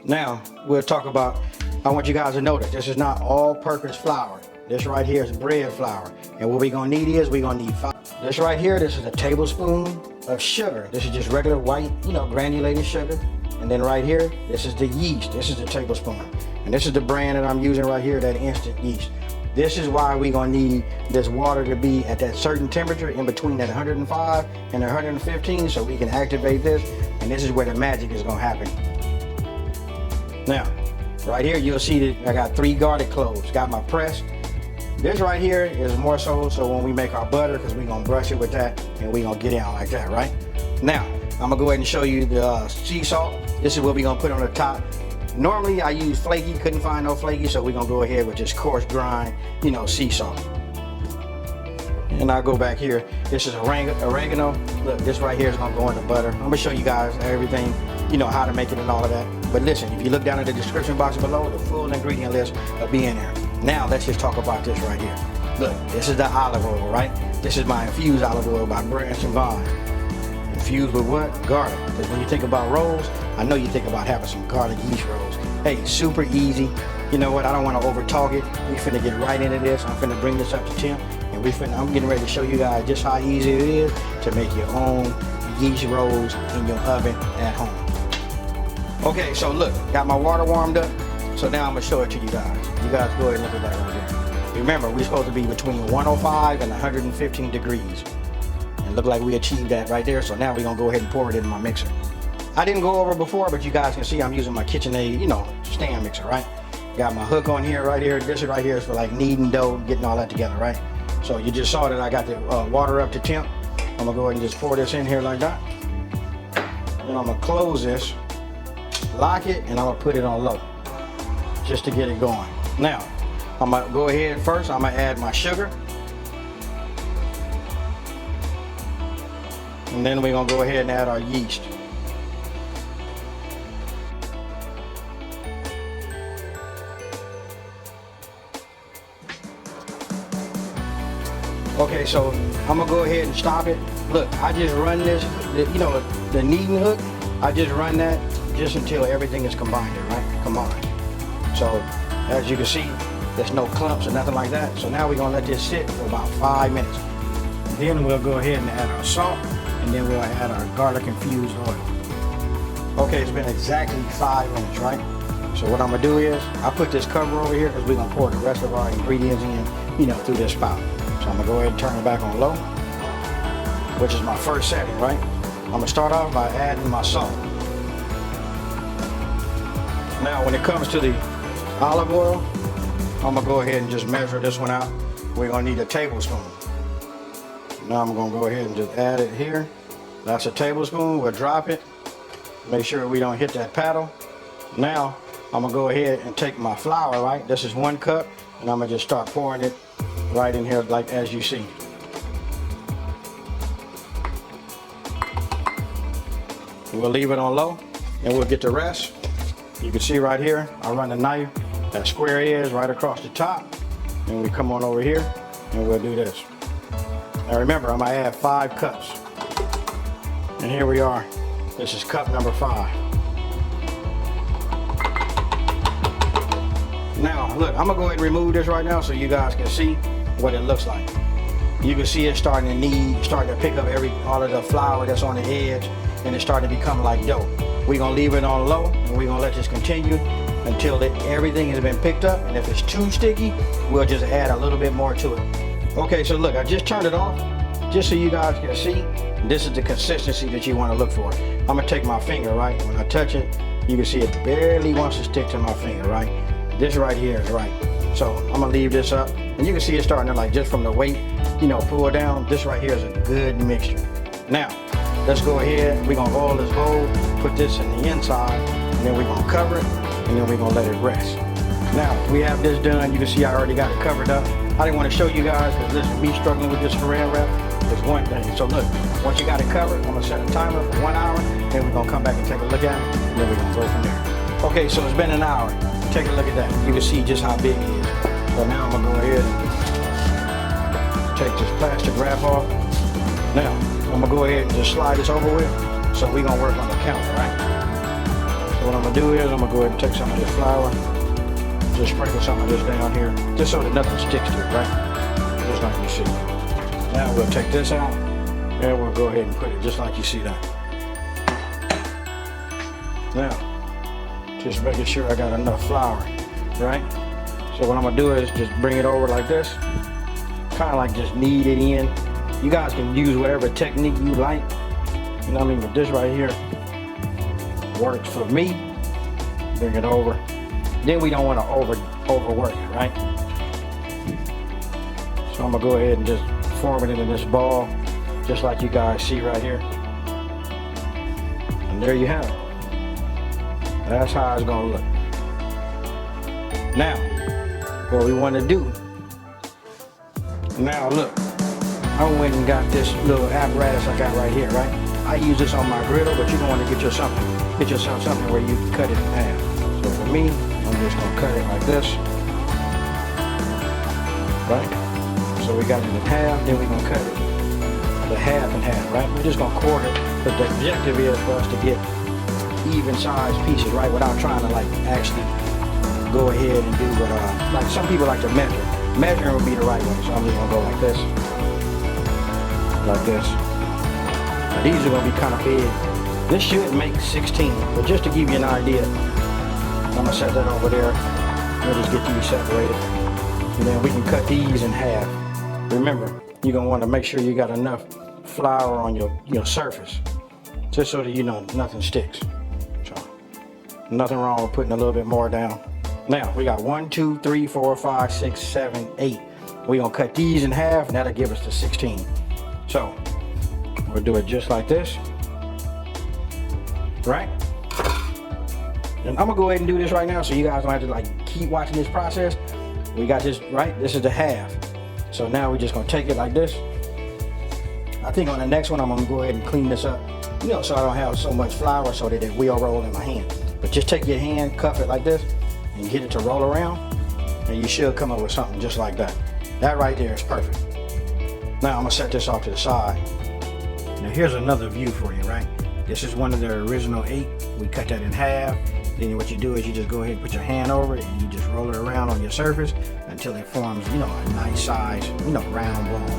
Now, we'll talk about, I want you guys to know that this is not all-purpose flour. This right here is bread flour. And what we're gonna need is, we're gonna need this right here, this is a tablespoon of sugar. This is just regular white, granulated sugar. And then right here, this is the yeast. This is the tablespoon. And this is the brand that I'm using right here, that instant yeast. This is why we're gonna need this water to be at that certain temperature in between that 105 and 115 so we can activate this. And this is where the magic is gonna happen. Now, right here, you'll see that I got 3 garlic cloves. Got my press. This right here is more so when we make our butter, because we're gonna brush it with that and we're gonna get it out like that, right? Now, I'm gonna go ahead and show you the sea salt. This is what we're gonna put on the top. Normally I use Flaky, couldn't find no Flaky, so we're gonna go ahead with just coarse grind, sea salt. And I'll go back here. This is oregano. Look, this right here is gonna go in the butter. I'm gonna show you guys everything, how to make it and all of that. But listen, if you look down in the description box below, the full ingredient list will be in there. Now let's just talk about this right here. Look, this is the olive oil, right? This is my infused olive oil by Branch & Bond. Infused with what? Garlic. Because when you think about rolls, I know you think about having some garlic yeast rolls. Hey, super easy. You know what? I don't want to over talk it. We finna get right into this. I'm finna bring this up to temp, and I'm getting ready to show you guys just how easy it is to make your own yeast rolls in your oven at home. Okay, so look, got my water warmed up. So now I'm gonna show it to you guys. You guys go ahead and look at that right there. Remember, we're supposed to be between 105 and 115 degrees. And look like we achieved that right there. So now we're gonna go ahead and pour it in my mixer. I didn't go over before, but you guys can see I'm using my KitchenAid, stand mixer, right? Got my hook on here, right here. This right here is for like kneading dough, getting all that together, right? So you just saw that I got the water up to temp. I'm gonna go ahead and just pour this in here like that. Then I'm gonna close this, lock it, and I'm gonna put it on low, just to get it going. Now, I'm gonna go ahead first, I'm gonna add my sugar. And then we're gonna go ahead and add our yeast. Okay, so I'm gonna go ahead and stop it. Look, I just run this, the kneading hook, I just run that just until everything is combined, right? Combined. So, as you can see, there's no clumps or nothing like that. So now we're gonna let this sit for about 5 minutes. Then we'll go ahead and add our salt, and then we'll add our garlic infused oil. Okay, it's been exactly 5 minutes, right? So what I'm gonna do is, I'll put this cover over here because we're gonna pour the rest of our ingredients in, through this spout. So I'm gonna go ahead and turn it back on low, which is my first setting, right? I'm gonna start off by adding my salt. Now, when it comes to the olive oil, I'm gonna go ahead and just measure this one out. We're gonna need a tablespoon. Now I'm gonna go ahead and just add it here. That's a tablespoon. We'll drop it. Make sure we don't hit that paddle. Now I'm gonna go ahead and take my flour, right? This is 1 cup, and I'm gonna just start pouring it right in here, like as you see. We'll leave it on low, and we'll get the rest. You can see right here, I run the knife, that square edge right across the top, and we come on over here, and we'll do this. Now remember, I'm gonna add 5 cups. And here we are. This is cup number 5. Now, look, I'm gonna go ahead and remove this right now so you guys can see what it looks like. You can see it starting to knead, starting to pick up all of the flour that's on the edge, and it's starting to become like dough. We're gonna leave it on low, and we're gonna let this continue until everything has been picked up. And if it's too sticky, we'll just add a little bit more to it. Okay, so look, I just turned it off, just so you guys can see. This is the consistency that you want to look for. I'm gonna take my finger, right? When I touch it, you can see it barely wants to stick to my finger, right? This right here is right. So I'm gonna leave this up, and you can see it starting to just from the weight, pull down. This right here is a good mixture. Now, let's go ahead. We're gonna oil this bowl, put this in the inside, and then we're gonna cover it, and then we're gonna let it rest. Now, we have this done. You can see I already got it covered up. I didn't want to show you guys because listen, me struggling with this saran wrap is one thing. So look, once you got it covered, I'm gonna set a timer for 1 hour, then we're gonna come back and take a look at it, and then we're gonna go from there. Okay, so it's been an hour. Take a look at that. You can see just how big it is. So now I'm gonna go ahead and take this plastic wrap off. Now, I'm gonna go ahead and just slide this over with. So we're gonna work on the counter, right? So what I'm gonna do is I'm gonna go ahead and take some of this flour, just sprinkle some of this down here, just so that nothing sticks to it, right? Just like you see. Now we'll take this out, and we'll go ahead and put it just like you see that. Now, just making sure I got enough flour, right? So what I'm gonna do is just bring it over like this, kind of like just knead it in. You guys can use whatever technique you like, you know what I mean? But this right here works for me. Bring it over. Then we don't want to overwork it, right? So I'm gonna go ahead and just form it into this ball, just like you guys see right here. And there you have it. That's how it's gonna look. Now, what we want to do, now look, I went and got this little apparatus I got right here, right? I use this on my griddle, but you're gonna want to get yourself something where you can cut it in half. So for me, I'm just gonna cut it like this, right? So we got it in half, then we're gonna cut it the half and half, right? We're just gonna quarter it, but the objective is for us to get even sized pieces, right? Without trying to like actually go ahead and do what like some people like to measure. Measuring would be the right way, so I'm just gonna go like this, like this. Now these are gonna be kind of big. This should make 16, but just to give you an idea, I'm gonna set that over there. We'll just get these separated, and then we can cut these in half. Remember, you're gonna want to make sure you got enough flour on your surface, just so that you know nothing sticks. So nothing wrong with putting a little bit more down. Now we got 1, 2, 3, 4, 5, 6, 7, 8. We're gonna cut these in half, and that'll give us the 16. So we'll do it just like this, right? And I'm gonna go ahead and do this right now, so you guys don't have to like keep watching this process. We got this right. This is the half. So now we're just gonna take it like this. I think on the next one I'm gonna go ahead and clean this up, you know, so I don't have so much flour so that it will roll in my hand. But just take your hand, cuff it like this, and get it to roll around, and you should come up with something just like that. That right there is perfect. Now I'm gonna set this off to the side. Now here's another view for you, right? This is one of the original 8. We cut that in half. Then what you do is you just go ahead and put your hand over it, and you just roll it around on your surface until it forms, you know, a nice size, you know, round ball.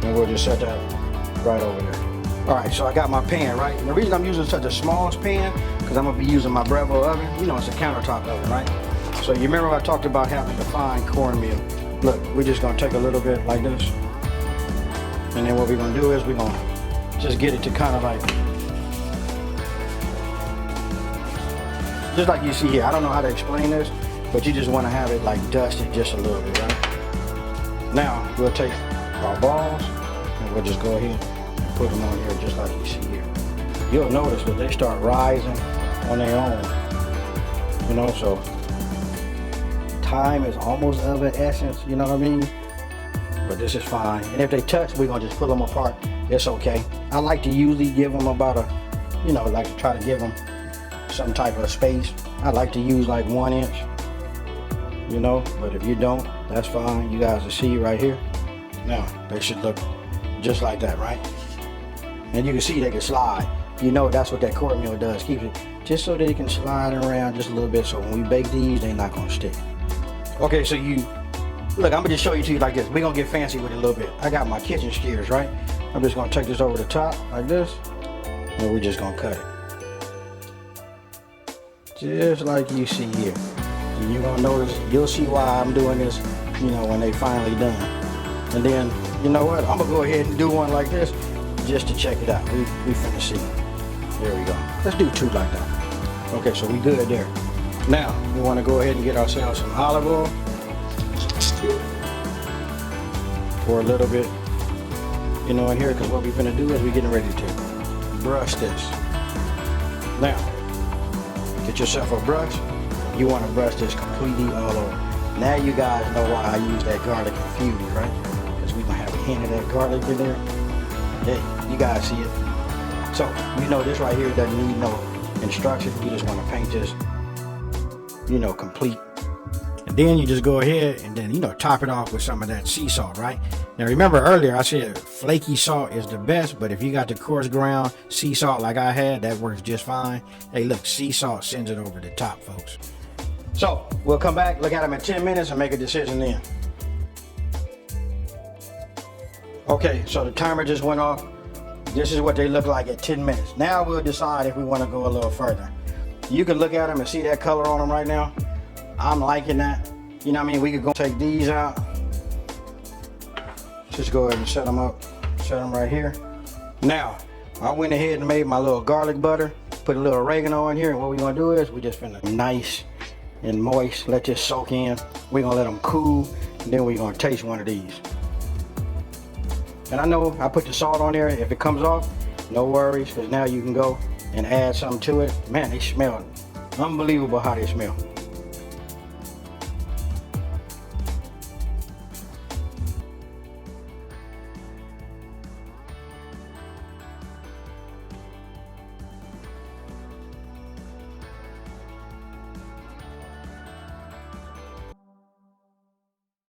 And we'll just set that right over there. All right, so I got my pan, right? And the reason I'm using such a small pan, because I'm gonna be using my Breville oven. You know, it's a countertop oven, right? So you remember I talked about having to find cornmeal. Look, we're just gonna take a little bit like this. And then what we're gonna do is we're gonna just get it to kind of like, just like you see here. I don't know how to explain this, but you just want to have it like dusted just a little bit, right? Now we'll take our balls and we'll just go ahead and put them on here just like you see here. You'll notice that they start rising on their own, you know, so time is almost of an essence, you know what I mean? But this is fine. And if they touch, we're gonna just pull them apart. It's okay. I like to usually give them about a, you know, like to try to give them some type of space. I like to use like 1 inch, you know, but if you don't, that's fine. You guys will see right here. Now they should look just like that, right? And you can see they can slide. You know, that's what that cornmeal does, keeps it just so that it can slide around just a little bit, so when we bake these, they're not gonna stick. Okay, so you look, I'm gonna just show you to you like this. We're gonna get fancy with it a little bit. I got my kitchen shears, right? I'm just gonna take this over the top like this, and we're just gonna cut it just like you see here. And you're gonna notice, you'll see why I'm doing this, you know, when they finally done. And then, you know what, I'm gonna go ahead and do one like this just to check it out. We finna see. There we go. Let's do 2 like that. Okay, so we good there. Now we want to go ahead and get ourselves some olive oil. Pour a little bit, you know, in here, because what we're gonna do is we're getting ready to brush this. Now, get yourself a brush. You want to brush this completely all over. Now you guys know why I use that garlic infused, right? Because we're gonna have a hint of that garlic in there. Hey, you guys see it. So you know this right here doesn't need no instruction. You just want to paint this, you know, complete. And then you just go ahead and then, you know, top it off with some of that sea salt, right? Now remember earlier I said flaky salt is the best, but if you got the coarse ground sea salt like I had, that works just fine. Hey look, sea salt sends it over the top, folks. So we'll come back, look at them in 10 minutes and make a decision then. Okay, so the timer just went off. This is what they look like at 10 minutes. Now we'll decide if we want to go a little further. You can look at them and see that color on them right now. I'm liking that. You know what I mean? We could go take these out. Just go ahead and set them up. Set them right here. Now, I went ahead and made my little garlic butter. Put a little oregano in here. And what we're going to do is we just finna nice and moist. Let this soak in. We're going to let them cool. And then we're going to taste one of these. And I know I put the salt on there. If it comes off, no worries. Because now you can go and add something to it. Man, they smell unbelievable how they smell.